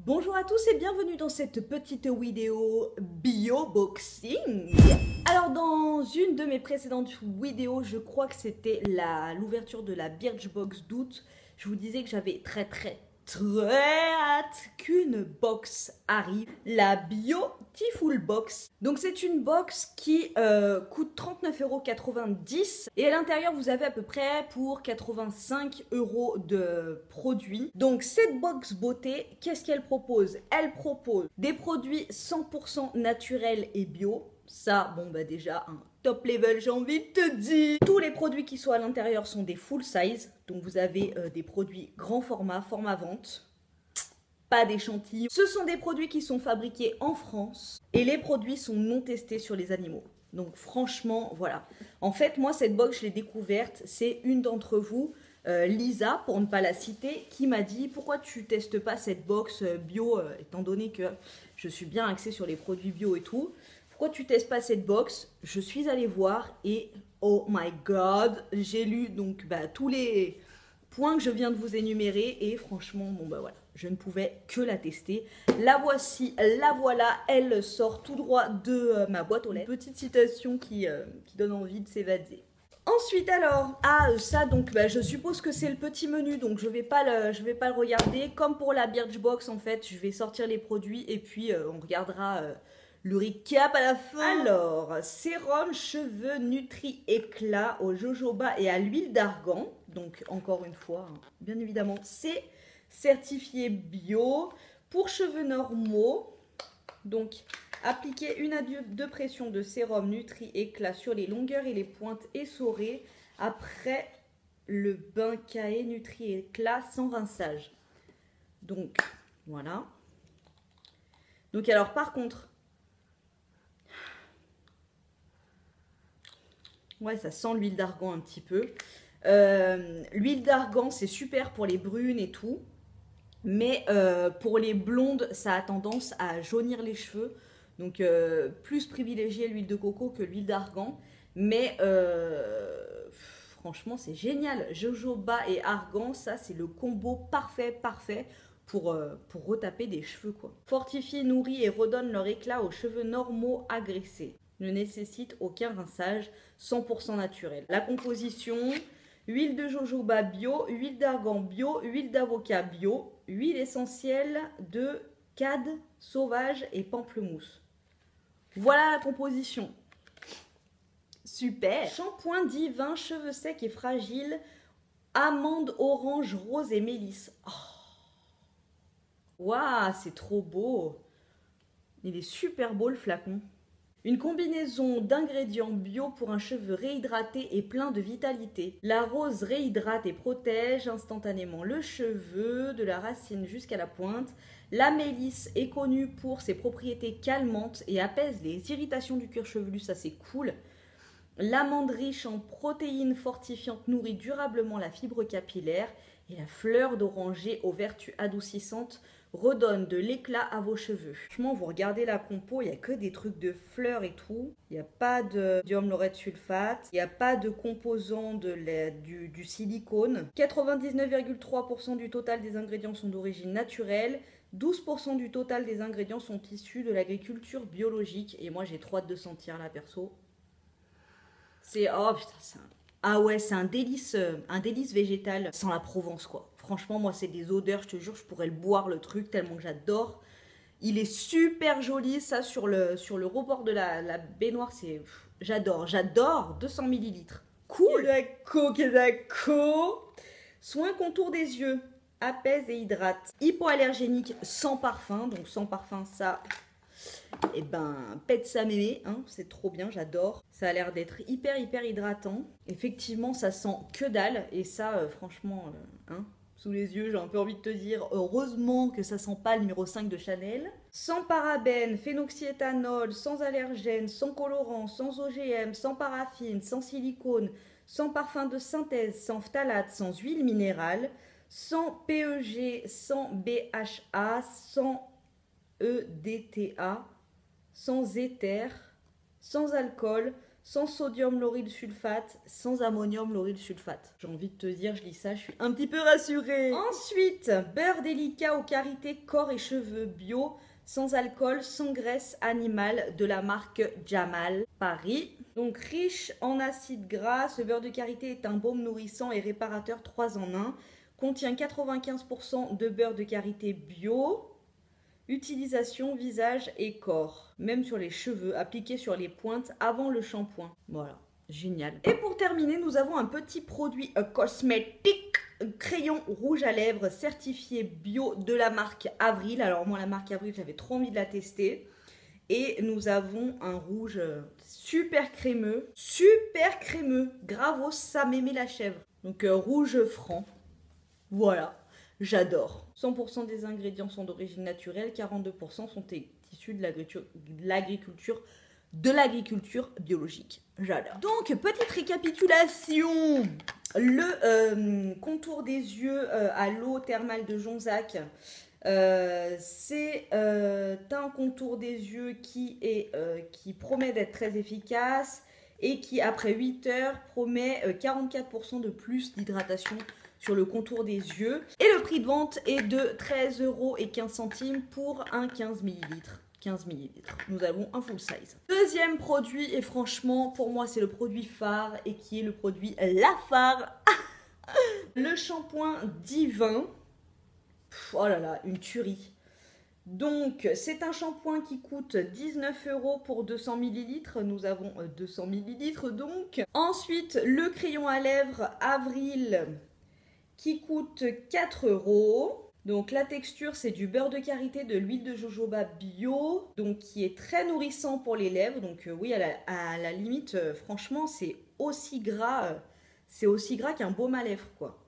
Bonjour à tous et bienvenue dans cette petite vidéo bio-boxing. Alors dans une de mes précédentes vidéos, je crois que c'était l'ouverture de la Birchbox d'août, je vous disais que j'avais très hâte qu'une box arrive, la Beautiful Box. Donc c'est une box qui coûte 39,90 € et à l'intérieur vous avez à peu près pour 85 € de produits. Donc cette box beauté, qu'est-ce qu'elle propose? Elle propose des produits 100% naturels et bio. Ça, bon bah déjà un top level, j'ai envie de te dire. Tous les produits qui sont à l'intérieur sont des full size. Donc vous avez des produits grand format, format vente. Pas d'échantillons. Ce sont des produits qui sont fabriqués en France. Et les produits sont non testés sur les animaux. Donc franchement, voilà. En fait, moi, cette box, je l'ai découverte. C'est une d'entre vous, Lisa, pour ne pas la citer, qui m'a dit « Pourquoi tu testes pas cette box bio, étant donné que je suis bien axée sur les produits bio et tout. Pourquoi tu testes pas cette box ?» Je suis allée voir et oh my god, j'ai lu donc tous les points que je viens de vous énumérer et franchement, bon bah voilà, je ne pouvais que la tester. La voici, la voilà, elle sort tout droit de ma boîte aux lettres. Une petite citation qui donne envie de s'évader. Ensuite alors, ça donc je suppose que c'est le petit menu, donc je vais pas le regarder. Comme pour la Birchbox en fait, je vais sortir les produits et puis on regardera le recap à la fin. Alors, sérum cheveux nutri éclat au jojoba et à l'huile d'argan. Donc encore une fois, bien évidemment, c'est certifié bio pour cheveux normaux. Donc appliquez 1 à 2 pressions de sérum nutri éclat sur les longueurs et les pointes essorées après le bain caé nutri éclat sans rinçage. Donc voilà. Donc alors par contre, ouais, ça sent l'huile d'argan un petit peu. L'huile d'argan, c'est super pour les brunes et tout. Mais pour les blondes, ça a tendance à jaunir les cheveux. Donc plus privilégier l'huile de coco que l'huile d'argan. Mais franchement, c'est génial. Jojoba et argan, ça c'est le combo parfait pour retaper des cheveux, quoi. Fortifie, nourrit et redonne leur éclat aux cheveux normaux agressés. Ne nécessite aucun rinçage, 100% naturel. La composition: huile de jojoba bio, huile d'argan bio, huile d'avocat bio, huile essentielle de cade sauvage et pamplemousse. Voilà la composition. Super. Shampoing divin, cheveux secs et fragiles, amande, orange, rose et mélisse. Waouh, c'est trop beau. Il est super beau le flacon. Une combinaison d'ingrédients bio pour un cheveu réhydraté et plein de vitalité. La rose réhydrate et protège instantanément le cheveu, de la racine jusqu'à la pointe. La mélisse est connue pour ses propriétés calmantes et apaise les irritations du cuir chevelu, ça c'est cool. L'amande riche en protéines fortifiantes nourrit durablement la fibre capillaire. Et la fleur d'oranger aux vertus adoucissantes redonne de l'éclat à vos cheveux. Franchement, vous regardez la compo, il n'y a que des trucs de fleurs et tout. Il n'y a pas de d'iode lauryl sulfate. Il n'y a pas de composants du silicone. 99,3% du total des ingrédients sont d'origine naturelle. 12% du total des ingrédients sont issus de l'agriculture biologique. Et moi, j'ai trop hâte de sentir là, perso. C'est... Oh putain, c'est ah ouais, c'est un délice végétal sans la Provence, quoi. Franchement, moi, c'est des odeurs, je te jure, je pourrais le boire, le truc, tellement que j'adore. Il est super joli, ça, sur le rebord de la baignoire, c'est... J'adore, 200 ml. Cool. Kedako. Soin contour des yeux, apaise et hydrate. Hypoallergénique sans parfum, donc sans parfum, ça... Et pète sa mémé, hein, c'est trop bien, j'adore. Ça a l'air d'être hyper hydratant. Effectivement, ça sent que dalle. Et ça, franchement, sous les yeux, j'ai un peu envie de te dire, heureusement que ça sent pas le numéro 5 de Chanel. Sans parabènes, phénoxyéthanol, sans allergènes, sans colorants, sans OGM, sans paraffine, sans silicone, sans parfum de synthèse, sans phtalate, sans huile minérale, sans PEG, sans BHA, sans EDTA, sans éther, sans alcool, sans sodium lauryl sulfate, sans ammonium lauryl sulfate. J'ai envie de te dire, je lis ça, je suis un petit peu rassurée. Ensuite, beurre délicat aux qualités corps et cheveux bio, sans alcool, sans graisse animale, de la marque Jamal Paris. Donc riche en acides gras, ce beurre de karité est un baume nourrissant et réparateur 3 en 1. Contient 95% de beurre de karité bio. Utilisation visage et corps, même sur les cheveux, appliqué sur les pointes avant le shampoing. Voilà, génial. Et pour terminer, nous avons un petit produit cosmétique, crayon rouge à lèvres certifié bio de la marque Avril. Alors moi, la marque Avril, j'avais trop envie de la tester. Et nous avons un rouge super crémeux, gravos, ça m'aimait la chèvre. Donc rouge franc, voilà. J'adore. 100% des ingrédients sont d'origine naturelle, 42% sont issus de l'agriculture biologique. J'adore. Donc, petite récapitulation. Le contour des yeux à l'eau thermale de Jonzac, c'est un contour des yeux qui promet d'être très efficace et qui, après 8 heures, promet 44% de plus d'hydratation sur le contour des yeux. Et le prix de vente est de 13,15 € pour un 15 ml. 15 ml. Nous avons un full size. Deuxième produit, et franchement, pour moi, c'est le produit phare et qui est le produit la phare. Le shampoing Divin. Oh là là, une tuerie. Donc, c'est un shampoing qui coûte 19 € pour 200 ml. Nous avons 200 ml donc. Ensuite, le crayon à lèvres Avril qui coûte 4 €. Donc la texture, c'est du beurre de karité, de l'huile de jojoba bio, donc qui est très nourrissant pour les lèvres. Donc oui, à la limite, franchement, c'est aussi gras qu'un baume à lèvres, quoi.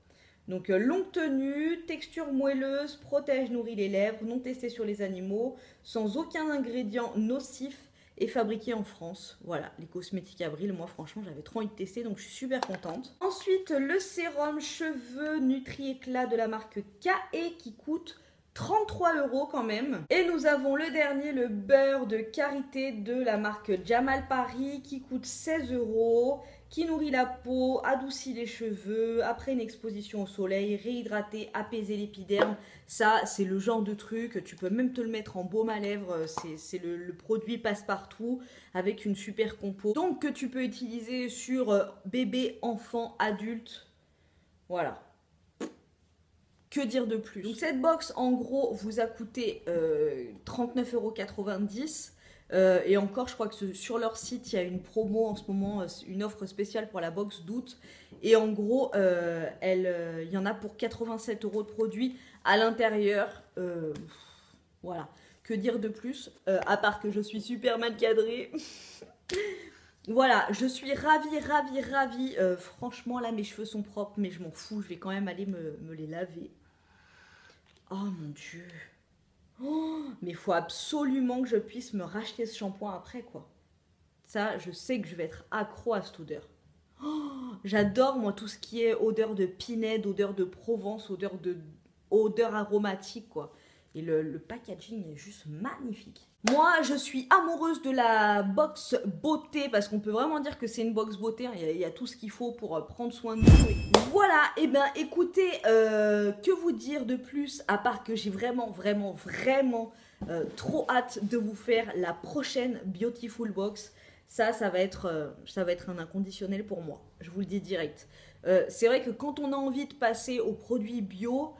Donc longue tenue, texture moelleuse, protège, nourrit les lèvres, non testé sur les animaux, sans aucun ingrédient nocif et fabriqué en France. Voilà, les cosmétiques Avril, moi franchement j'avais trop envie de tester, donc je suis super contente. Ensuite, le sérum cheveux Nutri-Éclat de la marque KE qui coûte 33 € quand même. Et nous avons le dernier, le beurre de karité de la marque Jamal Paris qui coûte 16 €, qui nourrit la peau, adoucit les cheveux, après une exposition au soleil, réhydrater, apaiser l'épiderme. Ça, c'est le genre de truc, tu peux même te le mettre en baume à lèvres, c'est le produit passe-partout avec une super compo. Donc que tu peux utiliser sur bébé, enfant, adulte, voilà. Que dire de plus? Donc cette box, en gros, vous a coûté 39,90 €. Et encore, je crois que sur leur site, il y a une promo en ce moment, une offre spéciale pour la box d'août. Et en gros, il y en a pour 87 € de produits à l'intérieur. Voilà. Que dire de plus? À part que je suis super mal cadrée. Voilà, je suis ravie. Franchement, là, mes cheveux sont propres, mais je m'en fous. Je vais quand même aller me les laver. Oh mon Dieu. Oh, mais il faut absolument que je puisse me racheter ce shampoing après, quoi. Ça, je sais que je vais être accro à cette odeur. Oh, j'adore, moi, tout ce qui est odeur de pinède, odeur de Provence, odeur aromatique, quoi. Et le packaging est juste magnifique. Moi, je suis amoureuse de la box beauté parce qu'on peut vraiment dire que c'est une box beauté. Il y a tout ce qu'il faut pour prendre soin de nous. Voilà, et bien écoutez, que vous dire de plus à part que j'ai vraiment trop hâte de vous faire la prochaine Beautiful Box. Ça va être un inconditionnel pour moi. Je vous le dis direct. C'est vrai que quand on a envie de passer aux produits bio,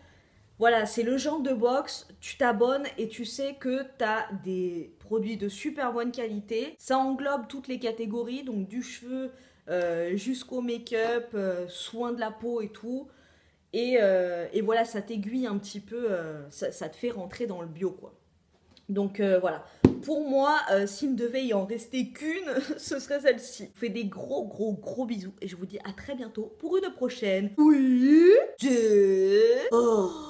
voilà, c'est le genre de box, tu t'abonnes et tu sais que tu as des produits de super bonne qualité. Ça englobe toutes les catégories, donc du cheveu jusqu'au make-up, soins de la peau et tout. Et voilà, ça t'aiguille un petit peu, ça te fait rentrer dans le bio, quoi. Donc voilà, pour moi, s'il ne devait y en rester qu'une, ce serait celle-ci. Je vous fais des gros bisous et je vous dis à très bientôt pour une prochaine. Oui, oh.